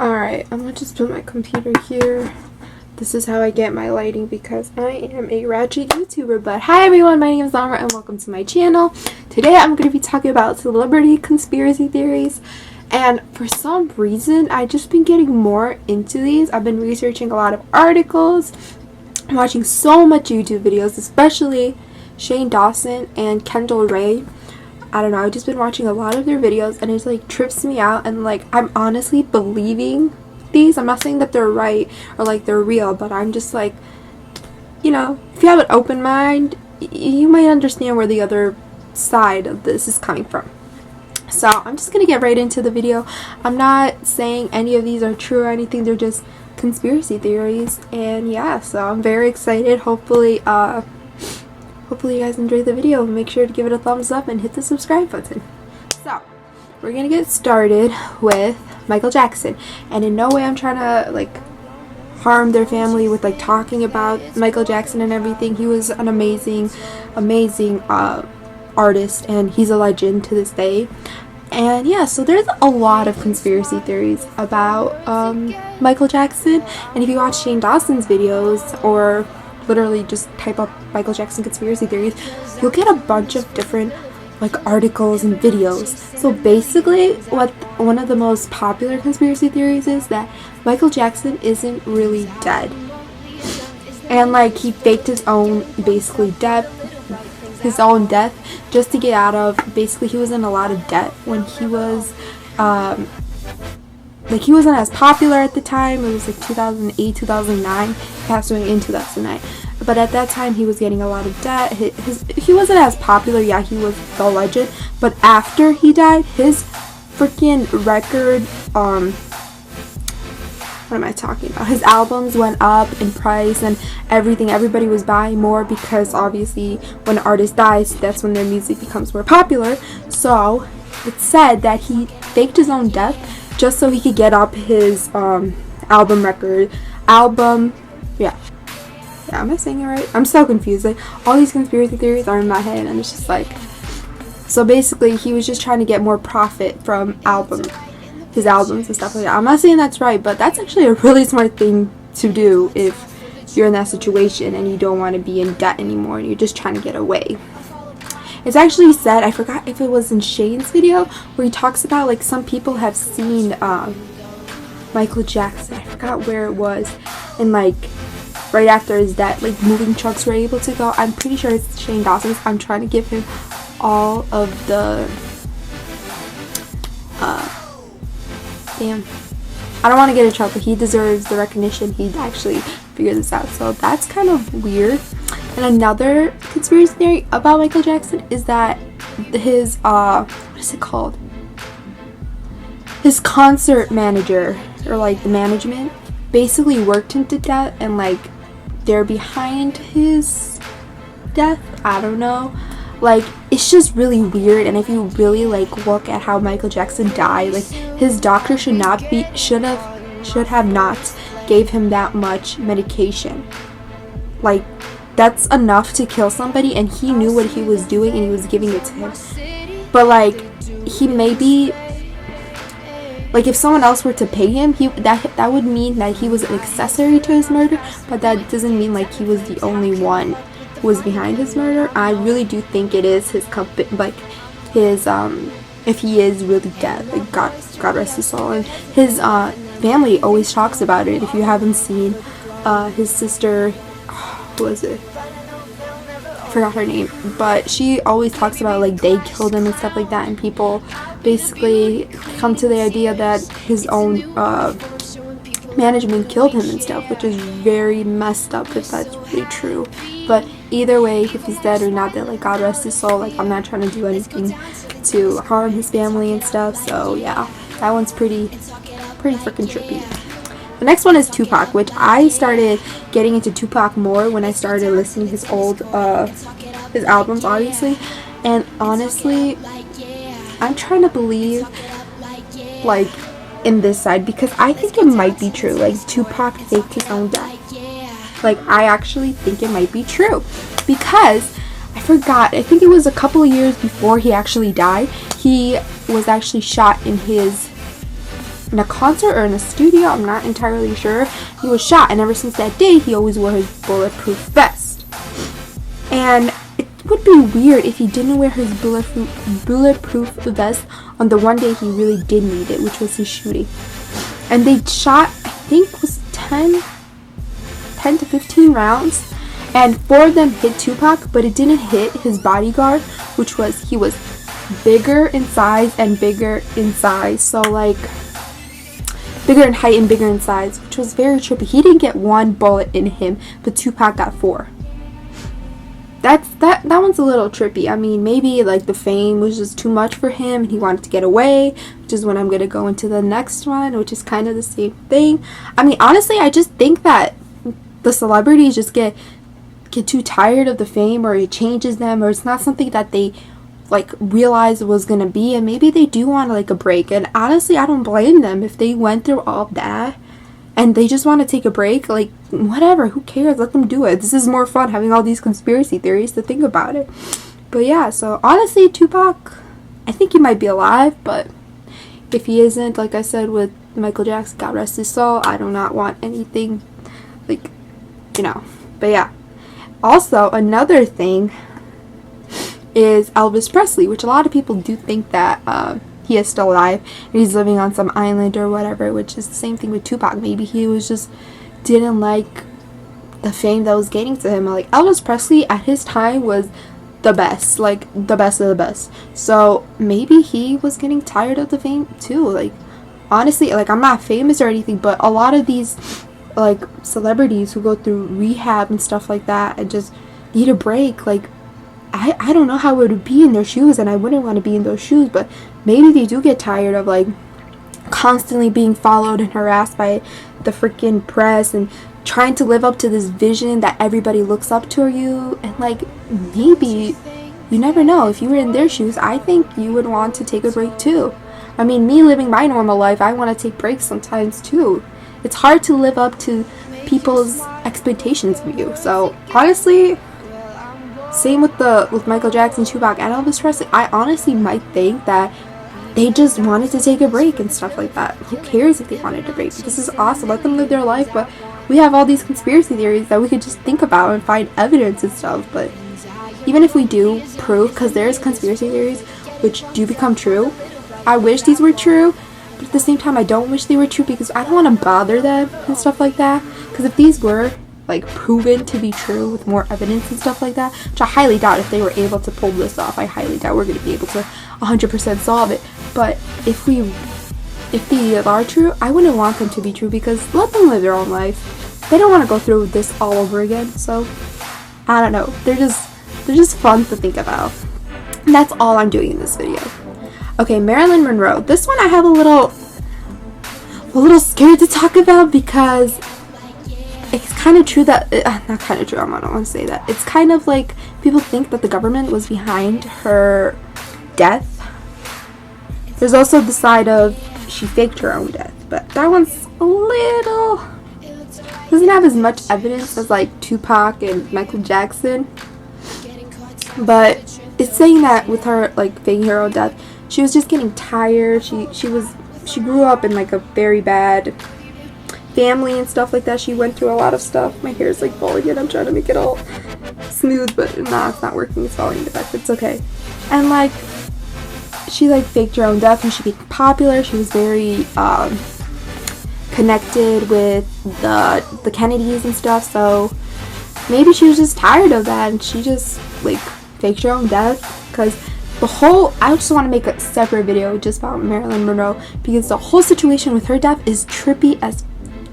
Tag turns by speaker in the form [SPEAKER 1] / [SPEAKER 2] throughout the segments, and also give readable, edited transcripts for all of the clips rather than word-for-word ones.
[SPEAKER 1] Alright, I'm gonna just put my computer here. This is how I get my lighting because I am a ratchet YouTuber. But hi everyone, my name is Lara and welcome to my channel. Today I'm going to be talking about celebrity conspiracy theories. And for some reason, I've just been getting more into these. I've been researching a lot of articles. I'm watching so much YouTube videos, especially Shane Dawson and Kendall Ray. I don't know, I've just been watching a lot of their videos and it like trips me out, and like I'm honestly believing these. I'm not saying that they're right or like they're real, but I'm just like, you know, if you have an open mind, you might understand where the other side of this is coming from. So I'm just gonna get right into the video. I'm not saying any of these are true or anything, they're just conspiracy theories, and yeah, so I'm very excited. Hopefully you guys enjoyed the video. Make sure to give it a thumbs up and hit the subscribe button. So, we're gonna get started with Michael Jackson. And in no way I'm trying to like harm their family with like talking about Michael Jackson and everything. He was an amazing artist, and he's a legend to this day. And yeah, so there's a lot of conspiracy theories about Michael Jackson. And if you watch Shane Dawson's videos, or literally just type up Michael Jackson conspiracy theories, you'll get a bunch of different like articles and videos. So basically what one of the most popular conspiracy theories is that Michael Jackson isn't really dead, and like he faked his own death just to get out of, basically he was in a lot of debt when he was like he wasn't as popular at the time. It was like 2008, 2009. He passed away in 2009. But at that time, he was getting a lot of debt. He wasn't as popular. Yeah, he was the legend. But after he died, his freaking record, what am I talking about? His albums went up in price and everything. Everybody was buying more because obviously when an artist dies, that's when their music becomes more popular. So it's said that he faked his own death just so he could get up his am I saying it right? I'm so confused. Like, all these conspiracy theories are in my head, and it's just like, so basically he was just trying to get more profit from his albums and stuff like that. I'm not saying that's right, but that's actually a really smart thing to do if you're in that situation and you don't want to be in debt anymore and you're just trying to get away. It's actually said, I forgot if it was in Shane's video, where he talks about like some people have seen Michael Jackson. I forgot where it was, and like right after his death, like moving trucks were able to go. I'm pretty sure it's Shane Dawson's. I'm trying to give him all of the I don't want to get in trouble. He deserves the recognition. He actually figured this out, so that's kind of weird. And another conspiracy theory about Michael Jackson is that his what is it called? His concert manager, or like the management, basically worked him to death, and like they're behind his death. I don't know. Like, it's just really weird. And if you really like look at how Michael Jackson died, like his doctor should have not gave him that much medication. Like, that's enough to kill somebody, and he knew what he was doing and he was giving it to him. But like, he maybe, like if someone else were to pay him, that would mean that he was an accessory to his murder, but that doesn't mean like he was the only one who was behind his murder. I really do think it is his company, like his if he is really dead, like God rest his soul. And his family always talks about it. If you haven't seen his sister, who was it? I forgot her name, but she always talks about like they killed him and stuff like that, and people basically come to the idea that his own management killed him and stuff, which is very messed up if that's really true. But either way, if he's dead or not dead, like God rest his soul. Like, I'm not trying to do anything to harm his family and stuff. So yeah, that one's pretty freaking trippy. The next one is Tupac, which I started getting into Tupac more when I started listening to his old his albums, obviously. And honestly, I'm trying to believe like in this side, because I think it might be true. Like, Tupac faked his own death. Like, I actually think it might be true, because I forgot, I think it was a couple of years before he actually died, he was actually shot in his in a concert or in a studio, I'm not entirely sure. He was shot, and ever since that day, he always wore his bulletproof vest. And it would be weird if he didn't wear his bulletproof vest on the one day he really did need it, which was his shooting. And they shot, I think, was 10 to 15 rounds, and 4 of them hit Tupac, but it didn't hit his bodyguard, which was, he was bigger in size and bigger in size, so like bigger in height and bigger in size, which was very trippy. He didn't get 1 bullet in him, but Tupac got 4. That one's a little trippy. I mean, maybe like the fame was just too much for him and he wanted to get away, which is when I'm gonna go into the next one, which is kind of the same thing. I mean, honestly, I just think that the celebrities just get too tired of the fame, or it changes them, or it's not something that they like realized was gonna be, and maybe they do want like a break. And honestly, I don't blame them if they went through all of that and they just want to take a break. Like, whatever, who cares? Let them do it. This is more fun having all these conspiracy theories to think about it. But yeah, so honestly, Tupac, I think he might be alive, but if he isn't, like I said with Michael Jackson, God rest his soul, I do not want anything, like, you know. But yeah, also another thing is Elvis Presley, which a lot of people do think that he is still alive and he's living on some island or whatever, which is the same thing with Tupac. Maybe he was just didn't like the fame that was getting to him. Like, Elvis Presley at his time was the best, like the best of the best, so maybe he was getting tired of the fame too. Like, honestly, like, I'm not famous or anything, but a lot of these like celebrities who go through rehab and stuff like that and just need a break, like, I don't know how it would be in their shoes, and I wouldn't want to be in those shoes, but maybe they do get tired of like constantly being followed and harassed by the freaking press and trying to live up to this vision that everybody looks up to you. And like, maybe, you never know, if you were in their shoes, I think you would want to take a break too. I mean, me living my normal life, I want to take breaks sometimes too. It's hard to live up to people's expectations of you. So honestly, same with Michael Jackson, Tupac, and Elvis Presley, I honestly might think that they just wanted to take a break and stuff like that. Who cares if they wanted a break? This is awesome. Let them live their life. But we have all these conspiracy theories that we could just think about and find evidence and stuff. But even if we do prove, because there's conspiracy theories which do become true, I wish these were true, but at the same time I don't wish they were true, because I don't want to bother them and stuff like that. Because if these were like proven to be true with more evidence and stuff like that, which I highly doubt, if they were able to pull this off, I highly doubt we're going to be able to 100% solve it. But if these are true, I wouldn't want them to be true, because let them live their own life. They don't want to go through this all over again. So I don't know, they're just fun to think about. And that's all I'm doing in this video. Okay, Marilyn Monroe. This one I have a little scared to talk about, because it's kind of true that, not kind of true, I don't want to say that. It's kind of like people think that the government was behind her death. There's also the side of she faked her own death, but that one's a little, doesn't have as much evidence as like Tupac and Michael Jackson. But it's saying that with her like faking her own death, she was just getting tired. She grew up in like a very bad family and stuff like that. She went through a lot of stuff. My hair is like falling in. I'm trying to make it all smooth, but nah, it's not working. It's falling back. It's okay. And like, she like faked her own death and she became popular. She was very connected with the Kennedys and stuff. So maybe she was just tired of that and she just like faked her own death. Because I just want to make a separate video just about Marilyn Monroe, because the whole situation with her death is trippy as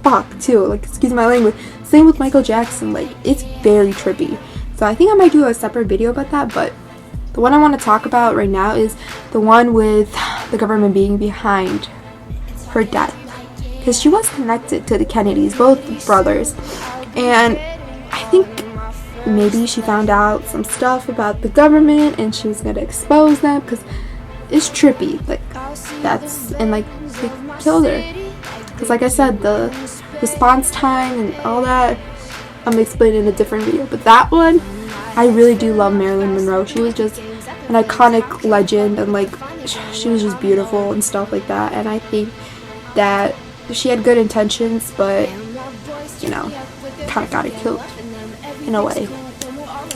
[SPEAKER 1] fuck too. Like, excuse my language. Same with Michael Jackson. Like, it's very trippy. So I think I might do a separate video about that, but the one I want to talk about right now is the one with the government being behind her death, because she was connected to the Kennedys, both brothers, and I think maybe she found out some stuff about the government and she was gonna expose them, because it's trippy. Like, that's, and like they killed her, because like I said, the response time and all that I'm explaining in a different video. But that one, I really do love Marilyn Monroe. She was just an iconic legend, and like she was just beautiful and stuff like that. And I think that she had good intentions, but you know, kind of got it killed in a way.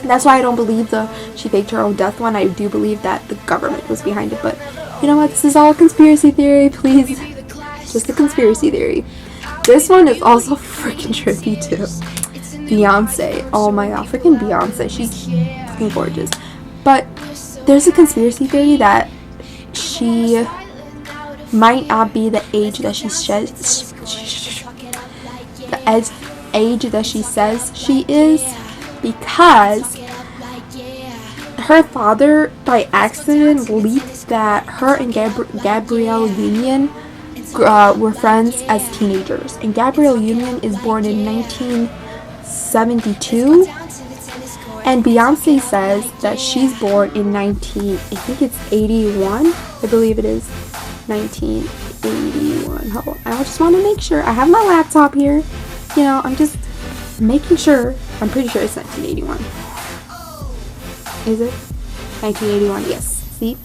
[SPEAKER 1] That's why I don't believe she faked her own death one. I do believe that the government was behind it, but you know what? This is all a conspiracy theory, please. Just a conspiracy theory. This one is also freaking trippy too. Beyonce. Oh my god, freaking Beyonce. She's fucking gorgeous. But there's a conspiracy theory that she might not be the age that she says age that she says she is, because her father by accident leaked that her and Gabrielle Union were friends as teenagers, and Gabrielle Union is born in 1972, and Beyonce says that she's born in I think it's 81. I believe it is 1981. Hold on. I just want to make sure. I have my laptop here. You know, I'm just making sure. I'm pretty sure it's 1981. Is it? 1981, yes. See?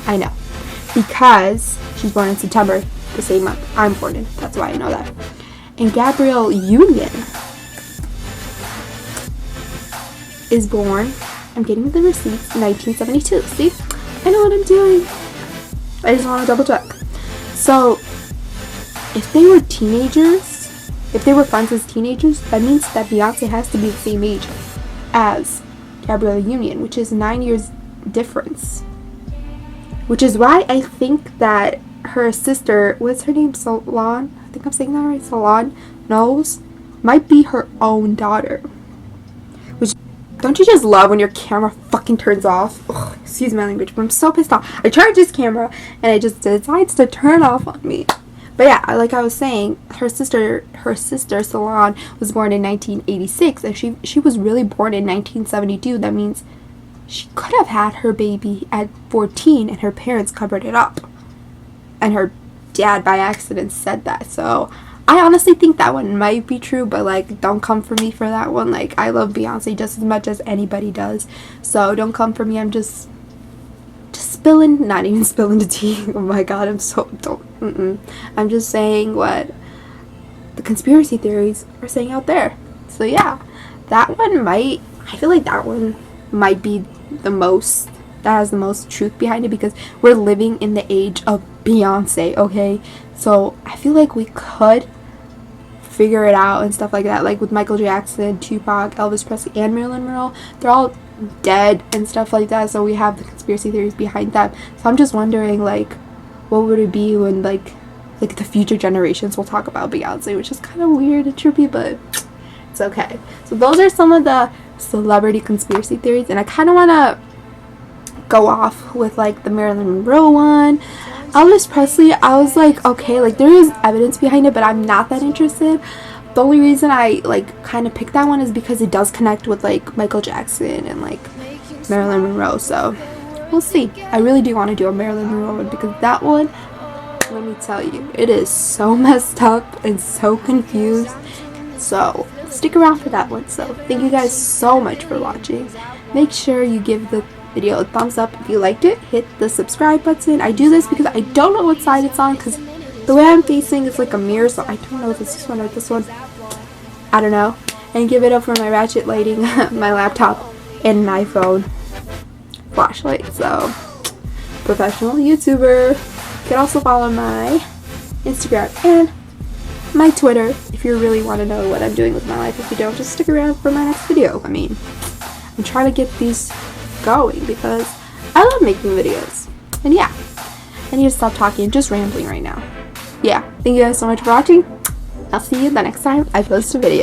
[SPEAKER 1] I know. Because she's born in September, the same month I'm born in. That's why I know that. And Gabrielle Union is born, I'm getting the receipts, 1972. See? I know what I'm doing. I just want to double check. So, if they were teenagers, if they were friends as teenagers, that means that Beyonce has to be the same age as Gabrielle Union, which is 9 years difference. Which is why I think that her sister, what's her name, Solange? I think I'm saying that right, Solange Knowles, might be her own daughter. Which, don't you just love when your camera fucking turns off? Ugh, excuse my language, but I'm so pissed off. I charged this camera and it just decides to turn off on me. But yeah, like I was saying, her sister Solange was born in 1986, and she was really born in 1972. That means she could have had her baby at 14, and her parents covered it up. And her dad, by accident, said that. So I honestly think that one might be true, but like, don't come for me for that one. Like, I love Beyonce just as much as anybody does. So don't come for me. I'm just spilling, not even spilling the tea. Oh my god, I'm so I'm just saying what the conspiracy theories are saying out there. So yeah, that one I feel like that one might be the most, that has the most truth behind it, because we're living in the age of Beyonce, okay? So I feel like we could figure it out and stuff like that, like with Michael Jackson, Tupac, Elvis Presley, and Marilyn Monroe. They're all dead and stuff like that, so we have the conspiracy theories behind that. So I'm just wondering, like, what would it be when like the future generations will talk about Beyonce, which is kind of weird and trippy, but it's okay. So those are some of the celebrity conspiracy theories, and I kind of want to go off with like the Marilyn Monroe one. Elvis Presley, I was like, okay, like there is evidence behind it, but I'm not that interested. The only reason I like kind of picked that one is because it does connect with like Michael Jackson and like Marilyn Monroe, so we'll see. I really do want to do a Marilyn Monroe one, because that one, let me tell you, it is so messed up and so confused. So stick around for that one. So thank you guys so much for watching. Make sure you give the video a thumbs up if you liked it. Hit the subscribe button. I do this because I don't know what side it's on, because the way I'm facing is like a mirror, so I don't know if it's this one or this one. I don't know. And give it up for my ratchet lighting, my laptop, and my iPhone flashlight. So, professional YouTuber. You can also follow my Instagram and my Twitter if you really want to know what I'm doing with my life. If you don't, just stick around for my next video. I mean, I'm trying to get these going because I love making videos. And yeah, I need to stop talking. I'm just rambling right now. Yeah, thank you guys so much for watching. I'll see you the next time I post a video.